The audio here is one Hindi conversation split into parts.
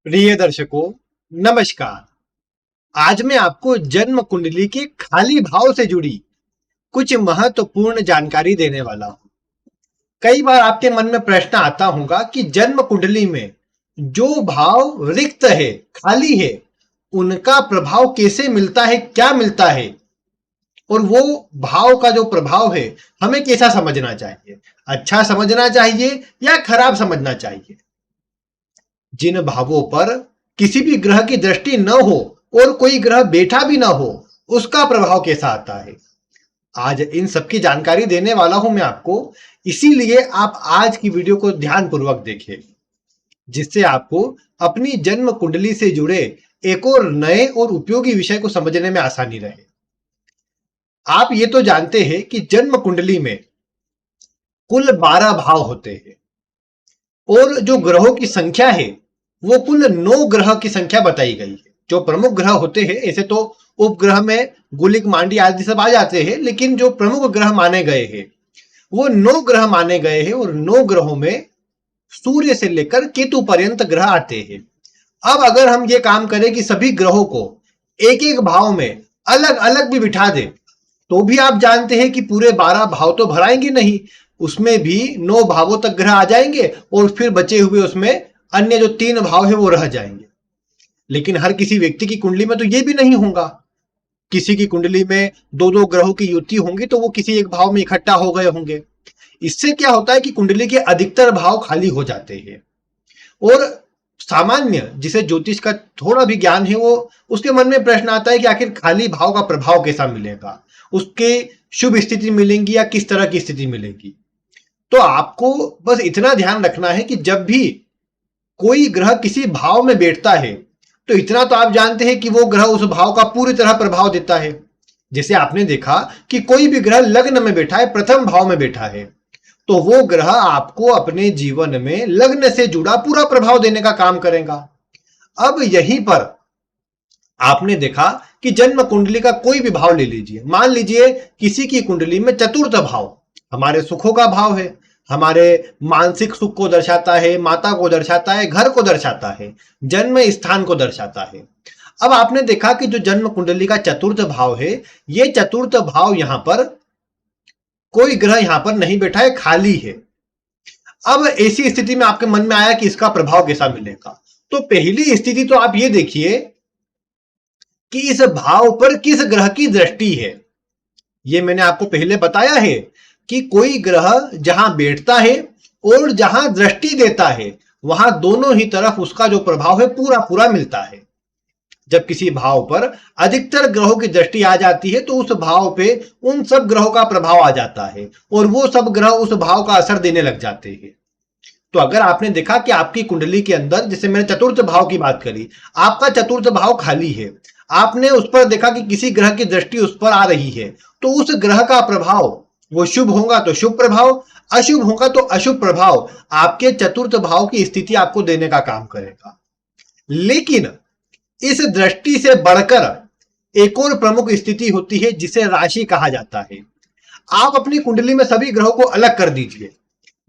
प्रिय दर्शकों, नमस्कार। आज मैं आपको जन्म कुंडली के खाली भाव से जुड़ी कुछ महत्वपूर्ण जानकारी देने वाला हूं। कई बार आपके मन में प्रश्न आता होगा कि जन्म कुंडली में जो भाव रिक्त है, खाली है, उनका प्रभाव कैसे मिलता है, क्या मिलता है, और वो भाव का जो प्रभाव है हमें कैसा समझना चाहिए, अच्छा समझना चाहिए या खराब समझना चाहिए। जिन भावों पर किसी भी ग्रह की दृष्टि न हो और कोई ग्रह बैठा भी ना हो, उसका प्रभाव कैसा आता है, आज इन सब की जानकारी देने वाला हूं मैं आपको। इसीलिए आप आज की वीडियो को ध्यानपूर्वक देखें, जिससे आपको अपनी जन्म कुंडली से जुड़े एक और नए और उपयोगी विषय को समझने में आसानी रहे। आप ये तो जानते हैं कि जन्म कुंडली में कुल 12 भाव होते हैं और जो ग्रहों की संख्या है वो कुल 9 ग्रह की संख्या बताई गई है। जो प्रमुख ग्रह होते हैं, ऐसे तो उपग्रह में गुलिक मांडी आदि सब आ जाते हैं, लेकिन जो प्रमुख ग्रह माने गए हैं वो 9 ग्रह माने गए हैं और 9 ग्रहों में सूर्य से लेकर केतु पर्यंत ग्रह आते हैं। अब अगर हम ये काम करें कि सभी ग्रहों को एक एक भाव में अलग अलग भी बिठा दे, तो भी आप जानते हैं कि पूरे 12 भाव तो भराएंगे नहीं, उसमें भी 9 भावों तक ग्रह आ जाएंगे और फिर बचे हुए उसमें अन्य जो 3 भाव है वो रह जाएंगे। लेकिन हर किसी व्यक्ति की कुंडली में तो ये भी नहीं होगा। किसी की कुंडली में दो दो ग्रहों की युति होंगी तो वो किसी एक भाव में इकट्ठा हो गए होंगे। इससे क्या होता है कि कुंडली के अधिकतर भाव खाली हो जाते हैं और सामान्य जिसे ज्योतिष का थोड़ा भी ज्ञान है वो उसके मन में प्रश्न आता है कि आखिर खाली भाव का प्रभाव कैसा मिलेगा, उसके शुभ स्थिति मिलेंगी या किस तरह की स्थिति मिलेगी। तो आपको बस इतना ध्यान रखना है कि जब भी कोई ग्रह किसी भाव में बैठता है तो इतना तो आप जानते हैं कि वो ग्रह उस भाव का पूरी तरह प्रभाव देता है। जैसे आपने देखा कि कोई भी ग्रह लग्न में बैठा है, प्रथम भाव में बैठा है, तो वो ग्रह आपको अपने जीवन में लग्न से जुड़ा पूरा प्रभाव देने का काम करेगा। अब यहीं पर आपने देखा कि जन्म कुंडली का कोई भी भाव ले लीजिए, मान लीजिए किसी की कुंडली में चतुर्थ भाव हमारे सुखों का भाव है, हमारे मानसिक सुख को दर्शाता है, माता को दर्शाता है, घर को दर्शाता है, जन्म स्थान को दर्शाता है। अब आपने देखा कि जो जन्म कुंडली का चतुर्थ भाव है, ये चतुर्थ भाव यहां पर कोई ग्रह यहां पर नहीं बैठा है, खाली है। अब ऐसी स्थिति में आपके मन में आया कि इसका प्रभाव कैसा मिलेगा, तो पहली स्थिति तो आप ये देखिए कि इस भाव पर किस ग्रह की दृष्टि है। ये मैंने आपको पहले बताया है कि कोई ग्रह जहां बैठता है और जहां दृष्टि देता है वहां दोनों ही तरफ उसका जो प्रभाव है पूरा पूरा मिलता है। जब किसी भाव पर अधिकतर ग्रहों की दृष्टि आ जाती है तो उस भाव पे उन सब ग्रहों का प्रभाव आ जाता है और वो सब ग्रह उस भाव का असर देने लग जाते हैं। तो अगर आपने देखा कि आपकी कुंडली के अंदर, जैसे मैंने चतुर्थ भाव की बात करी, आपका चतुर्थ भाव खाली है, आपने उस पर देखा कि किसी ग्रह की दृष्टि उस पर आ रही है, तो उस ग्रह का प्रभाव वो शुभ होगा तो शुभ प्रभाव, अशुभ होगा तो अशुभ प्रभाव आपके चतुर्थ भाव की स्थिति आपको देने का काम करेगा। लेकिन इस दृष्टि से बढ़कर एक और प्रमुख स्थिति होती है जिसे राशि कहा जाता है। आप अपनी कुंडली में सभी ग्रहों को अलग कर दीजिए।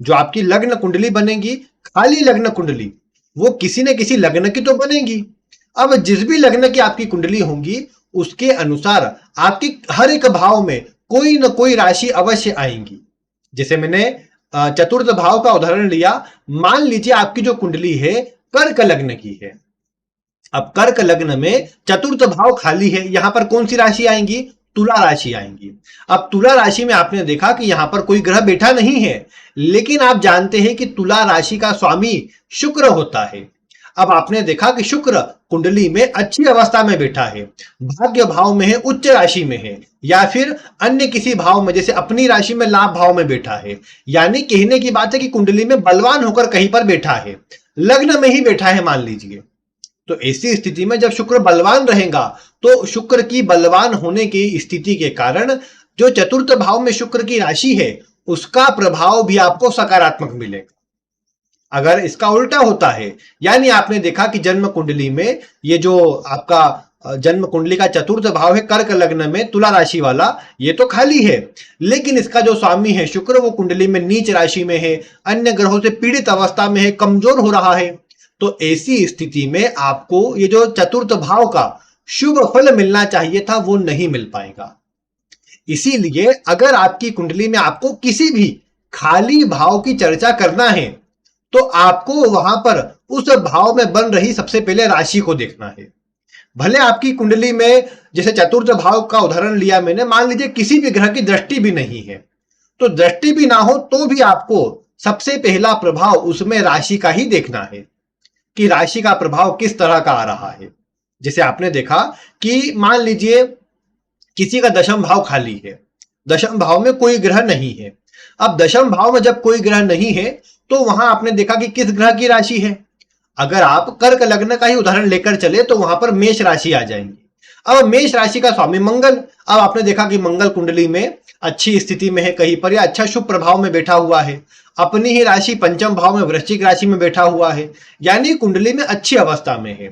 जो आपकी लग्न कुंडली बनेगी, खाली लग्न कुंडली, वो किसी न किसी लग्न की तो बनेगी। अब जिस भी लग्न की आपकी कुंडली होंगी उसके अनुसार आपकी हर एक भाव में कोई न कोई राशि अवश्य आएंगी। जैसे मैंने चतुर्थ भाव का उदाहरण लिया, मान लीजिए आपकी जो कुंडली है कर्क लग्न की है। अब कर्क लग्न में चतुर्थ भाव खाली है, यहां पर कौन सी राशि आएंगी? तुला राशि आएंगी। अब तुला राशि में आपने देखा कि यहां पर कोई ग्रह बैठा नहीं है, लेकिन आप जानते हैं कि तुला राशि का स्वामी शुक्र होता है। अब आपने देखा कि शुक्र कुंडली में अच्छी अवस्था में बैठा है, भाग्य भाव में है, उच्च राशि में है, या फिर अन्य किसी भाव में, जैसे अपनी राशि में लाभ भाव में बैठा है। यानी कहने की बात है कि कुंडली में बलवान होकर कहीं पर बैठा है, लग्न में ही बैठा है मान लीजिए। तो ऐसी स्थिति में जब शुक्र बलवान रहेगा तो शुक्र की बलवान होने की स्थिति के कारण जो चतुर्थ भाव में शुक्र की राशि है उसका प्रभाव भी आपको सकारात्मक मिलेगा। अगर इसका उल्टा होता है, यानी आपने देखा कि जन्म कुंडली में ये जो आपका जन्म कुंडली का चतुर्थ भाव है कर्क लग्न में तुला राशि वाला, ये तो खाली है, लेकिन इसका जो स्वामी है शुक्र वो कुंडली में नीच राशि में है, अन्य ग्रहों से पीड़ित अवस्था में है, कमजोर हो रहा है, तो ऐसी स्थिति में आपको ये जो चतुर्थ भाव का शुभ फल मिलना चाहिए था वो नहीं मिल पाएगा। इसीलिए अगर आपकी कुंडली में आपको किसी भी खाली भाव की चर्चा करना है तो आपको वहां पर उस भाव में बन रही सबसे पहले राशि को देखना है। भले आपकी कुंडली में, जैसे चतुर्थ भाव का उदाहरण लिया मैंने, मान लीजिए किसी भी ग्रह की दृष्टि भी नहीं है, तो दृष्टि भी ना हो तो भी आपको सबसे पहला प्रभाव उसमें राशि का ही देखना है कि राशि का प्रभाव किस तरह का आ रहा है। जैसे आपने देखा कि मान लीजिए किसी का दशम भाव खाली है, दशम भाव में कोई ग्रह नहीं है। अब दशम भाव में जब कोई ग्रह नहीं है तो वहां आपने देखा कि किस ग्रह की राशि है। अगर आप कर्क लग्न का ही उदाहरण लेकर चले तो वहां पर मेष राशि आ जाएंगी। अब मेष राशि का स्वामी मंगल, अब आपने देखा कि मंगल कुंडली में अच्छी स्थिति में है कहीं पर, या अच्छा शुभ प्रभाव में बैठा हुआ है, अपनी ही राशि पंचम भाव में वृश्चिक राशि में बैठा हुआ है, यानी कुंडली में अच्छी अवस्था में है।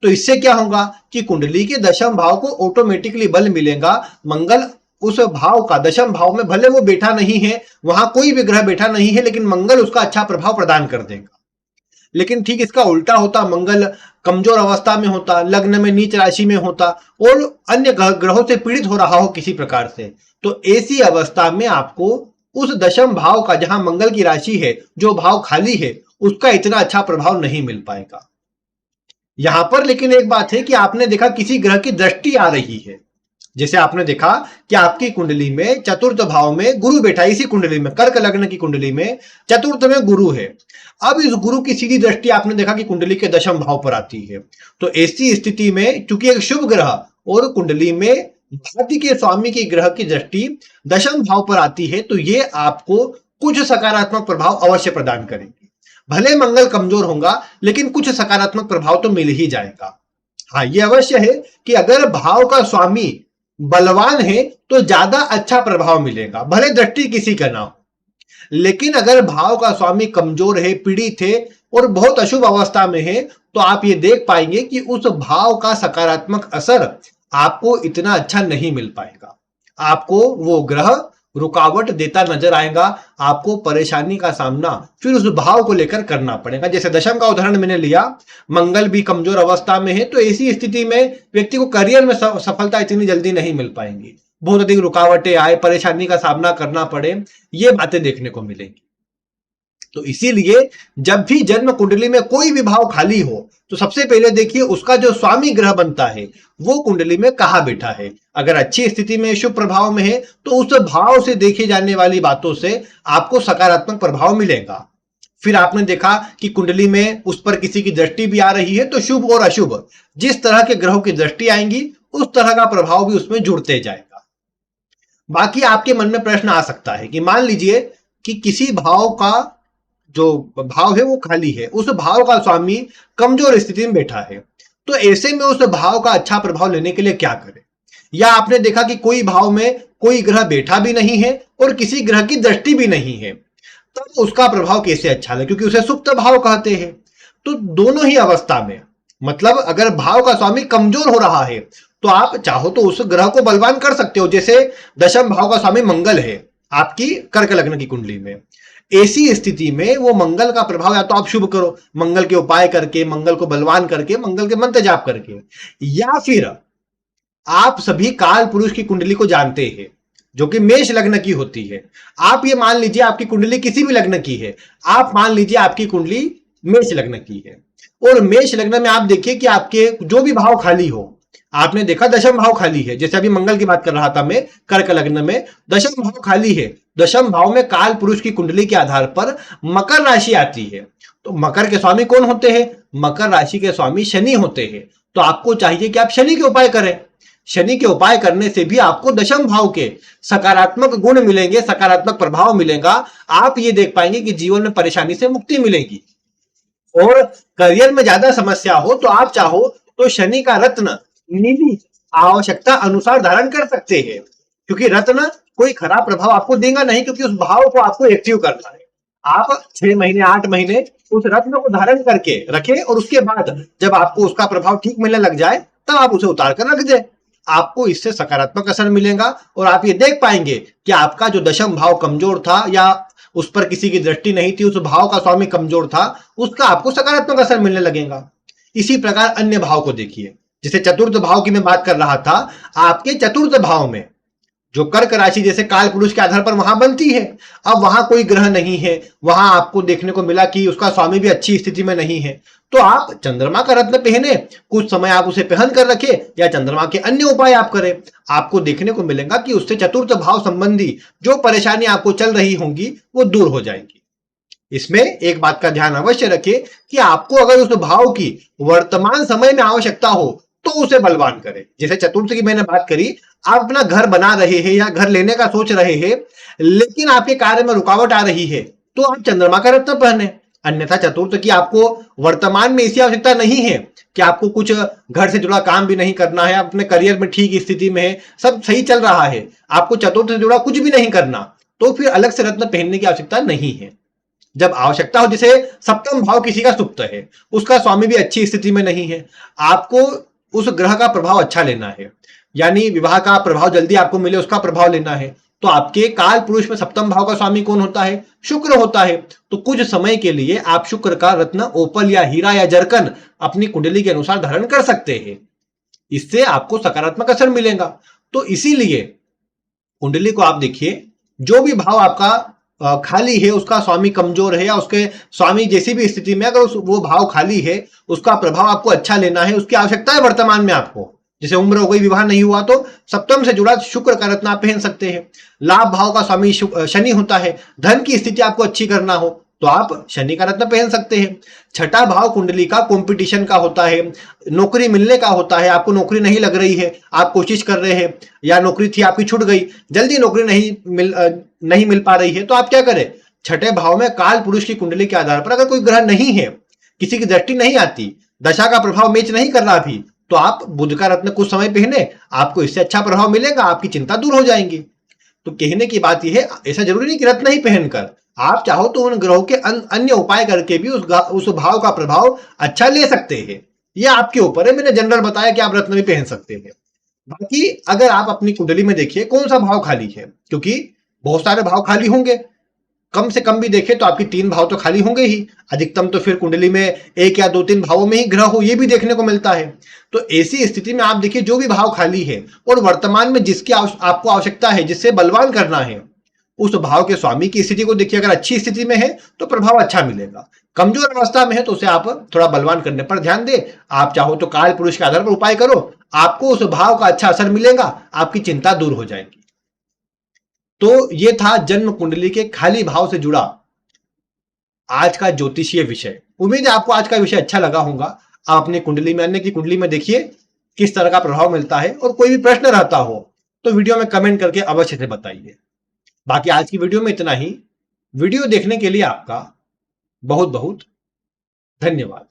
तो इससे क्या होगा कि कुंडली के दशम भाव को ऑटोमेटिकली बल मिलेगा। मंगल उस भाव का दशम भाव में भले वो बैठा नहीं है, वहां कोई भी ग्रह बैठा नहीं है, लेकिन मंगल उसका अच्छा प्रभाव प्रदान कर देगा। लेकिन ठीक इसका उल्टा होता, मंगल कमजोर अवस्था में होता, लग्न में नीच राशि में होता और अन्य ग्रहों से पीड़ित हो रहा हो किसी प्रकार से, तो ऐसी अवस्था में आपको उस दशम भाव का, जहां मंगल की राशि है, जो भाव खाली है, उसका इतना अच्छा प्रभाव नहीं मिल पाएगा। यहां पर लेकिन एक बात है कि आपने देखा किसी ग्रह की दृष्टि आ रही है। जैसे आपने देखा कि आपकी कुंडली में चतुर्थ भाव में गुरु बैठा, इसी कुंडली में, कर्क लग्न की कुंडली में चतुर्थ में गुरु है। अब इस गुरु की सीधी दृष्टि आपने देखा कि कुंडली के दशम भाव पर आती है। तो ऐसी स्थिति में चूंकि एक शुभ ग्रह और कुंडली में भाग्य के स्वामी की ग्रह की दृष्टि दशम भाव पर आती है, तो ये आपको कुछ सकारात्मक प्रभाव अवश्य प्रदान करेंगे। भले मंगल कमजोर होगा लेकिन कुछ सकारात्मक प्रभाव तो मिल ही जाएगा। हाँ, ये अवश्य है कि अगर भाव का स्वामी बलवान है तो ज्यादा अच्छा प्रभाव मिलेगा, भले दृष्टि किसी का ना हो। लेकिन अगर भाव का स्वामी कमजोर है, पीड़ित है और बहुत अशुभ अवस्था में है, तो आप ये देख पाएंगे कि उस भाव का सकारात्मक असर आपको इतना अच्छा नहीं मिल पाएगा। आपको वो ग्रह रुकावट देता नजर आएगा, आपको परेशानी का सामना फिर उस भाव को लेकर करना पड़ेगा। जैसे दशम का उदाहरण मैंने लिया, मंगल भी कमजोर अवस्था में है, तो ऐसी स्थिति में व्यक्ति को करियर में सफलता इतनी जल्दी नहीं मिल पाएंगी, बहुत अधिक रुकावटें आए, परेशानी का सामना करना पड़े, ये बातें देखने को मिलेंगी। तो इसीलिए जब भी जन्म कुंडली में कोई भी भाव खाली हो तो सबसे पहले देखिए उसका जो स्वामी ग्रह बनता है वो कुंडली में कहां बैठा है। अगर अच्छी स्थिति में, शुभ प्रभाव में है, तो उस भाव से देखी जाने वाली बातों से आपको सकारात्मक प्रभाव मिलेगा। फिर आपने देखा कि कुंडली में उस पर किसी की दृष्टि भी आ रही है, तो शुभ और अशुभ जिस तरह के ग्रहों की दृष्टि आएंगी उस तरह का प्रभाव भी उसमें जुड़ते जाएगा। बाकी आपके मन में प्रश्न आ सकता है कि मान लीजिए कि किसी भाव का जो भाव है वो खाली है, उस भाव का स्वामी कमजोर स्थिति में बैठा है, तो ऐसे में उस भाव का अच्छा प्रभाव लेने के लिए क्या करें। या आपने देखा कि कोई भाव में कोई ग्रह बैठा भी नहीं है और किसी ग्रह की दृष्टि भी नहीं है, तब उसका प्रभाव कैसे अच्छा ले, क्योंकि उसे सुप्त भाव कहते हैं। तो दोनों ही अवस्था में, मतलब अगर भाव का स्वामी कमजोर हो रहा है तो आप चाहो तो उस ग्रह को बलवान कर सकते हो। जैसे दशम भाव का स्वामी मंगल है आपकी कर्क लग्न की कुंडली में, ऐसी स्थिति में वो मंगल का प्रभाव या तो आप शुभ करो, मंगल के उपाय करके, मंगल को बलवान करके, मंगल के मंत्र जाप करके, या फिर आप सभी काल पुरुष की कुंडली को जानते हैं जो कि मेष लग्न की होती है। आप ये मान लीजिए आपकी कुंडली किसी भी लग्न की है, आप मान लीजिए आपकी कुंडली मेष लग्न की है और मेष लग्न में आप देखिए कि आपके जो भी भाव खाली हो, आपने देखा दशम भाव खाली है, जैसे अभी मंगल की बात कर रहा था मैं, कर्क लग्न में दशम भाव खाली है। दशम भाव में काल पुरुष की कुंडली के आधार पर मकर राशि आती है, तो मकर के स्वामी कौन होते हैं? मकर राशि के स्वामी शनि होते हैं। तो आपको चाहिए कि आप शनि के उपाय करें। शनि के उपाय करने से भी आपको दशम भाव के सकारात्मक गुण मिलेंगे, सकारात्मक प्रभाव मिलेगा। आप ये देख पाएंगे कि जीवन में परेशानी से मुक्ति मिलेगी। और करियर में ज्यादा समस्या हो तो आप चाहो तो शनि का रत्न नीली आवश्यकता अनुसार धारण कर सकते हैं, क्योंकि रत्न कोई खराब प्रभाव आपको देगा नहीं, क्योंकि उस भाव को आपको एक्टिव करना है। आप 6 महीने 8 महीने उस रत्न को धारण करके रखें और उसके बाद जब आपको उसका प्रभाव ठीक मिलने लग जाए तब आप उसे उतार कर रख दें। आपको इससे सकारात्मक असर मिलेगा और आप ये देख पाएंगे कि आपका जो दशम भाव कमजोर था या उस पर किसी की दृष्टि नहीं थी, उस भाव का स्वामी कमजोर था, उसका आपको सकारात्मक असर मिलने लगेगा। इसी प्रकार अन्य भाव को देखिए, जैसे चतुर्थ भाव की मैं बात कर रहा था, आपके चतुर्थ भाव में जो कर्क राशि जैसे काल पुरुष के आधार पर वहां बनती है, अब वहां कोई ग्रह नहीं है, वहां आपको देखने को मिला कि उसका स्वामी भी अच्छी स्थिति में नहीं है, तो आप चंद्रमा का रत्न पहने, कुछ समय आप उसे पहन कर रखे या चंद्रमा के अन्य उपाय आप करें, आपको देखने को मिलेगा कि उससे चतुर्थ भाव संबंधी जो परेशानी आपको चल रही होंगी वो दूर हो जाएगी। इसमें एक बात का ध्यान अवश्य रखें कि आपको अगर उस भाव की वर्तमान समय में आवश्यकता हो तो उसे बलवान करें। जैसे चतुर्थ की मैंने बात करी, आप अपना घर बना रहे हैं या घर लेने का सोच रहे हैं, लेकिन आपके कार्य में रुकावट आ रही है, तो आप चंद्रमा का रत्न पहने। अन्यथा चतुर्थ की आपको वर्तमान में ऐसी आवश्यकता नहीं है कि आपको कुछ घर से जुड़ा काम भी नहीं करना है, आप अपने करियर में ठीक स्थिति में है, सब सही चल रहा है, आपको चतुर्थ से जुड़ा कुछ भी नहीं करना, तो फिर अलग से रत्न पहनने की आवश्यकता नहीं है। जब आवश्यकता हो, जैसे सप्तम भाव किसी का सुप्त है, उसका स्वामी भी अच्छी स्थिति में नहीं है, आपको उस ग्रह का प्रभाव अच्छा लेना है, यानी विवाह का प्रभाव जल्दी आपको मिले उसका प्रभाव लेना है, तो आपके काल पुरुष में सप्तम भाव का स्वामी कौन होता है? शुक्र होता है। तो कुछ समय के लिए आप शुक्र का रत्न ओपल या हीरा या जरकन अपनी कुंडली के अनुसार धारण कर सकते हैं, इससे आपको सकारात्मक असर मिलेगा। तो इसीलिए कुंडली को आप देखिए, जो भी भाव आपका खाली है, उसका स्वामी कमजोर है या उसके स्वामी जैसी भी स्थिति में अगर वो भाव खाली है, उसका प्रभाव आपको अच्छा लेना है, उसकी आवश्यकता है वर्तमान में आपको, जैसे उम्र हो गई, विवाह नहीं हुआ, तो सप्तम से जुड़ा शुक्र का रत्न आप पहन सकते हैं। लाभ भाव का स्वामी शनि होता है, धन की स्थिति आपको अच्छी करना हो तो आप शनि का रत्न पहन सकते हैं। छठा भाव कुंडली का कंपटीशन का होता है, नौकरी मिलने का होता है, आपको नौकरी नहीं लग रही है, आप कोशिश कर रहे हैं, या नौकरी थी आपकी छूट गई, जल्दी नौकरी नहीं मिल पा रही है, तो आप क्या करें? छठे भाव में काल पुरुष की कुंडली के आधार पर अगर कोई ग्रह नहीं है, किसी की दृष्टि नहीं आती, दशा का प्रभाव मैच नहीं कर रहा अभी, तो आप बुध का रत्न कुछ समय पहने, आपको इससे अच्छा प्रभाव मिलेगा, आपकी चिंता दूर हो जाएंगी। तो कहने की बात यह है, ऐसा जरूरी नहीं कि रत्न ही पहनकर, आप चाहो तो उन ग्रहों के अन्य उपाय करके भी उस भाव का प्रभाव अच्छा ले सकते हैं। यह आपके ऊपर है, मैंने जनरल बताया कि आप रत्न भी पहन सकते हैं। बाकी अगर आप अपनी कुंडली में देखिए कौन सा भाव खाली है, क्योंकि बहुत सारे भाव खाली होंगे, कम से कम भी देखें तो आपकी 3 भाव तो खाली होंगे ही, अधिकतम तो फिर कुंडली में 1 या 2-3 भावों में ही ग्रह हो, ये भी देखने को मिलता है। तो ऐसी स्थिति में आप देखिए जो भी भाव खाली है और वर्तमान में जिसकी आपको आवश्यकता है, जिससे बलवान करना है, उस भाव के स्वामी की स्थिति को देखिए, अगर अच्छी स्थिति में है तो प्रभाव अच्छा मिलेगा, कमजोर अवस्था में है तो उसे आप थोड़ा बलवान करने पर ध्यान दें। आप चाहो तो काल पुरुष के आधार पर उपाय करो, आपको उस भाव का अच्छा असर मिलेगा, आपकी चिंता दूर हो जाएगी। तो ये था जन्म कुंडली के खाली भाव से जुड़ा आज का ज्योतिषीय विषय। उम्मीद है आपको आज का विषय अच्छा लगा होगा। आप अपनी कुंडली में, अन्य की कुंडली में देखिए किस तरह का प्रभाव मिलता है, और कोई भी प्रश्न रहता हो तो वीडियो में कमेंट करके अवश्य से बताइए। बाकी आज की वीडियो में इतना ही। वीडियो देखने के लिए आपका बहुत बहुत धन्यवाद।